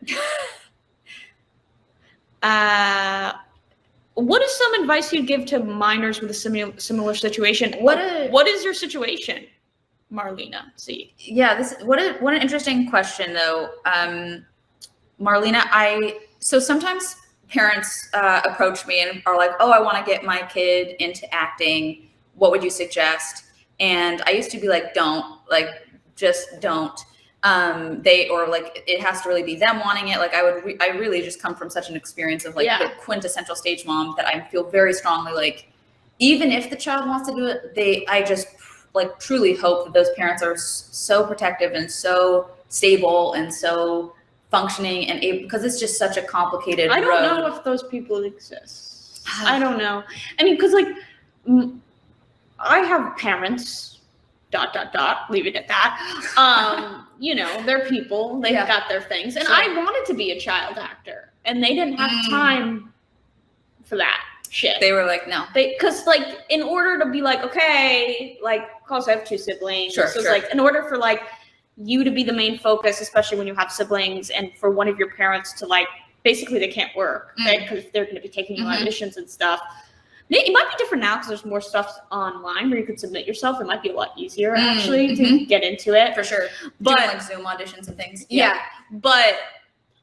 B: What is some advice you'd give to minors with a similar situation? What is your situation, Marlena? See.
A: Yeah, what an interesting question though, Marlena. So sometimes parents approach me and are like, "Oh, I want to get my kid into acting. What would you suggest?" And I used to be like, just don't. It has to really be them wanting it. Like I really just come from such an experience of like the quintessential stage mom that I feel very strongly like, even if the child wants to do it, I just like truly hope that those parents are so protective and so stable and so functioning and able, because it's just such a complicated road.
B: I don't know if those people exist. I don't know. I mean, because like, I have parents, ... leave it at that. They're people, they've got their things. And I wanted to be a child actor and they didn't have time for that shit.
A: They were like, no.
B: Because like, in order to be like, okay, like, of course I have 2 siblings.
A: Sure,
B: so it's like, in order for like you to be the main focus, especially when you have siblings, and for one of your parents to like, basically they can't work, right? Because they're going to be taking you auditions and stuff. It might be different now because there's more stuff online where you could submit yourself. It might be a lot easier actually to get into it.
A: For sure.
B: But
A: doing like Zoom auditions and things.
B: Yeah. But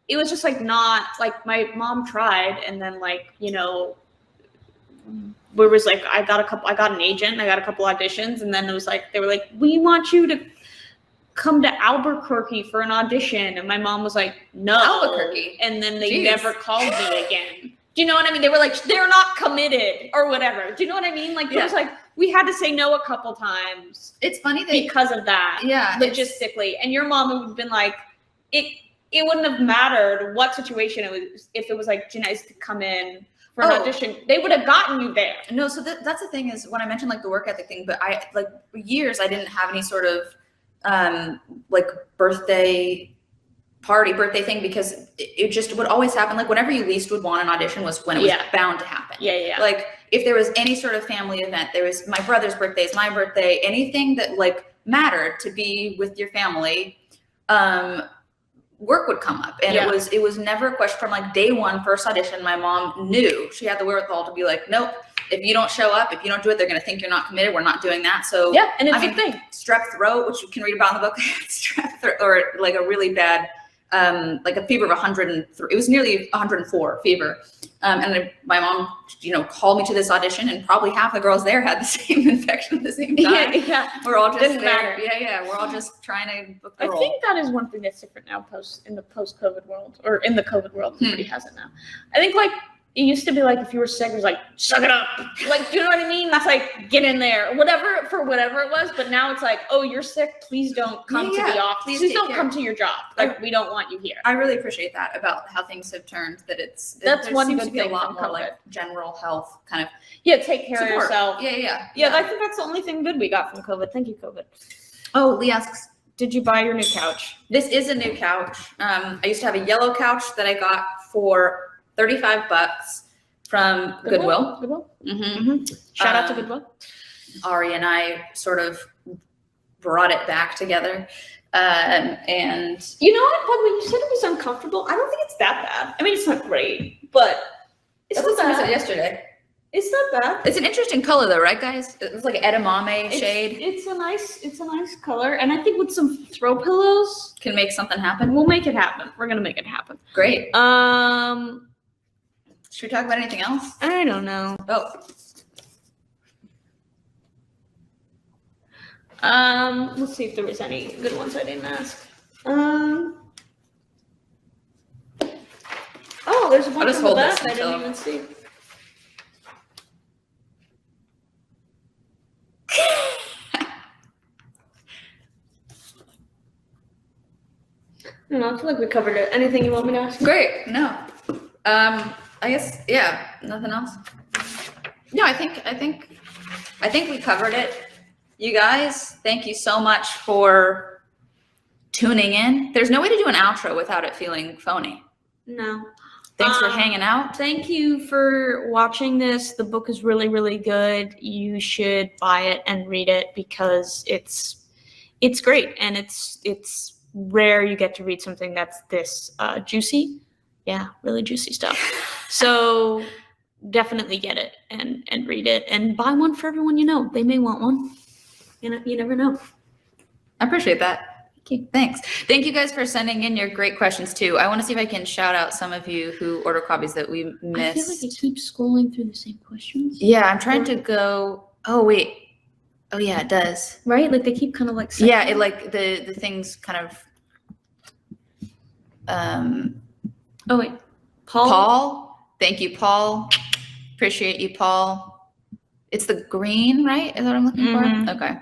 B: it was just like not like my mom tried and then like, where it was like, I got an agent, I got a couple auditions, and then it was like, they were like, we want you to come to Albuquerque for an audition. And my mom was like, no.
A: Albuquerque.
B: And then they never called me again. Do you know what I mean? They were like, they're not committed or whatever. Do you know what I mean? Like, it was like, we had to say no a couple times.
A: It's funny that
B: because of that.
A: Yeah.
B: Logistically. And your mom would have been like, it wouldn't have mattered what situation it was. If it was like Jennette to come in for an audition, they would have gotten you there.
A: No, so that's the thing is when I mentioned like the work ethic thing, but I like for years I didn't have any sort of like birthday thing because it just would always happen. Like whenever you least would want an audition was when it was bound to happen. Yeah. Like if there was any sort of family event, there was my brother's birthdays, my birthday, anything that like mattered to be with your family, work would come up. And it was never a question from like day one, first audition. My mom knew she had the wherewithal to be like, nope, if you don't show up, if you don't do it, they're going to think you're not committed. We're not doing that. So
B: and it's a thing.
A: Strep throat, which you can read about in the book, strep throat, or like a really bad, like a fever of 103. It was nearly 104 fever. And my mom, called me to this audition, and probably half the girls there had the same infection at the same time. We're all just
B: didn't matter.
A: We're all just trying to book the role.
B: I think that is one thing that's different now, in the post-COVID world, or in the COVID world. Everybody has it now. I think like it used to be like if you were sick, it was like suck it up. Like, do you know what I mean? That's like get in there, whatever it was. But now it's like, oh, you're sick. Please don't come to the office. Please don't come to your job. Like we don't want you here.
A: I really appreciate that about how things have turned.
B: That's one
A: seems
B: good
A: to be a
B: thing
A: lot
B: from
A: more
B: COVID.
A: like general health kind of.
B: Take care of yourself.
A: Yeah.
B: I think that's the only thing good we got from COVID. Thank you, COVID.
A: Oh, Lee asks,
B: did you buy your new couch?
A: This is a new couch. I used to have a yellow couch that I got for $35 from Goodwill.
B: Shout out to Goodwill.
A: Ari and I sort of brought it back together. And
B: you know what? But when you said it was uncomfortable, I don't think it's that bad. I mean, it's not great, but it's not bad.
A: Yesterday.
B: It's not bad.
A: It's an interesting color though, right, guys? It's like an edamame shade.
B: It's a nice color. And I think with some throw pillows
A: can make something happen.
B: We'll make it happen. We're gonna make it happen.
A: Great. Should we talk about anything else?
B: I don't know. Let's see if there was any good ones I didn't ask. There's a bunch on the back I didn't even see. I don't know. I feel like we covered it. Anything you want me to ask?
A: Great. No. I guess, nothing else. No, I think we covered it. You guys, thank you so much for tuning in. There's no way to do an outro without it feeling phony.
B: No.
A: Thanks for hanging out.
B: Thank you for watching this. The book is really, really good. You should buy it and read it because it's great, and it's rare you get to read something that's this juicy. Yeah, really juicy stuff. So definitely get it and read it and buy one for everyone you know. They may want one. You never know.
A: I appreciate that. Thanks. Thank you guys for sending in your great questions too. I want to see if I can shout out some of you who order copies that we missed.
B: I feel like I keep scrolling through the same questions.
A: Yeah, I'm trying to go. Oh wait. Oh yeah, it does.
B: Right? Like they keep kind of like.
A: Yeah, it like the things kind of.
B: Oh wait, Paul.
A: Thank you, Paul. Appreciate you, Paul. It's the green, right? Is that what I'm looking for? Okay.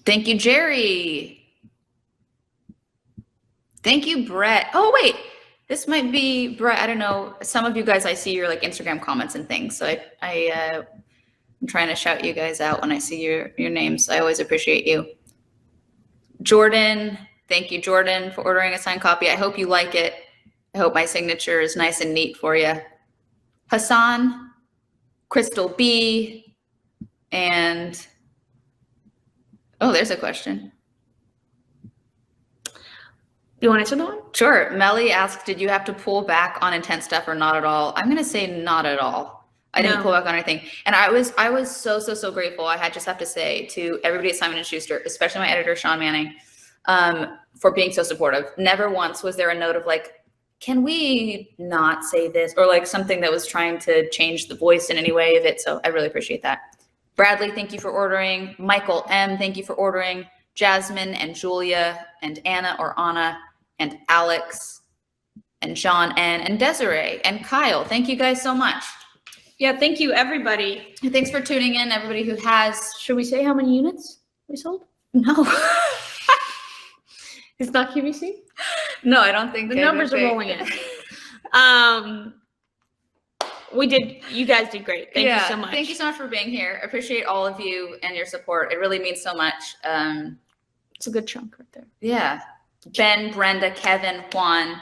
A: Thank you, Jerry. Thank you, Brett. Oh, wait. This might be Brett. I don't know. Some of you guys, I see your like Instagram comments and things. So I'm trying to shout you guys out when I see your names. I always appreciate you. Jordan. Thank you, Jordan, for ordering a signed copy. I hope you like it. I hope my signature is nice and neat for you. Hassan, Crystal B, and oh, there's a question.
B: You want to answer that one?
A: Sure. Melly asked, did you have to pull back on intense stuff or not at all? I'm going to say not at all. I didn't pull back on anything. And I was so grateful. I just have to say to everybody at Simon & Schuster, especially my editor, Sean Manning, for being so supportive. Never once was there a note of like, can we not say this? Or like something that was trying to change the voice in any way of it. So I really appreciate that. Bradley, thank you for ordering. Michael M, thank you for ordering. Jasmine and Julia and Anna or Anna and Alex and John N and Desiree and Kyle. Thank you guys so much.
B: Yeah, thank you, everybody.
A: And thanks for tuning in, everybody who has.
B: Should we say how many units we sold?
A: No.
B: It's not QVC?
A: No, I don't think
B: the numbers are rolling in. You guys did great. Thank you so much.
A: Thank you so much for being here. I appreciate all of you and your support. It really means so much.
B: It's a good chunk right there.
A: Yeah. Ben, Brenda, Kevin, Juan.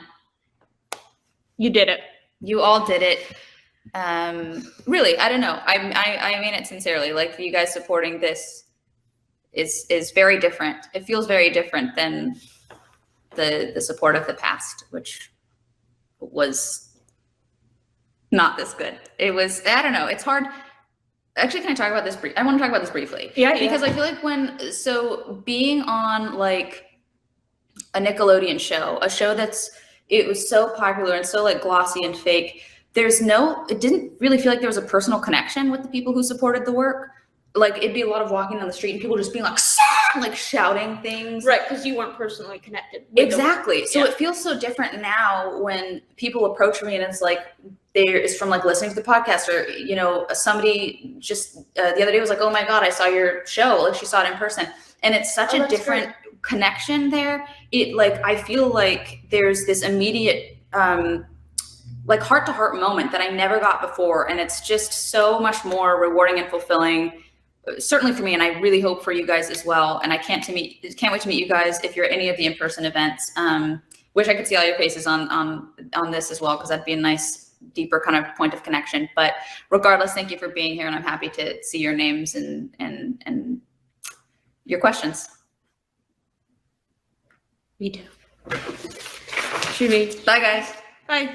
B: You did it.
A: You all did it. Really, I don't know. I mean it sincerely. Like, you guys supporting this is very different. It feels very different than the support of the past, which was not this good. It was, I don't know, it's hard. Actually, can I talk about this I want to talk about this briefly.
B: Yeah.
A: Because I feel like so being on like a Nickelodeon show, a show it was so popular and so like glossy and fake, it didn't really feel like there was a personal connection with the people who supported the work. Like, it'd be a lot of walking down the street and people just being like, like shouting things.
B: Right, because you weren't personally connected.
A: Exactly. So it feels so different now when people approach me and it's like, it's from like listening to the podcast, or, you know, somebody just the other day was like, oh my God, I saw your show. Like, she saw it in person. And it's such a different connection there. I feel like there's this immediate, like heart to heart moment that I never got before. And it's just so much more rewarding and fulfilling, certainly for me. And I really hope for you guys as well. And I can't wait to meet you guys if you're at any of the in-person events. Wish I could see all your faces on this as well, because that'd be a nice, deeper kind of point of connection. But regardless, thank you for being here, and I'm happy to see your names and your questions.
B: Me too. Should we?
A: Bye, guys.
B: Bye.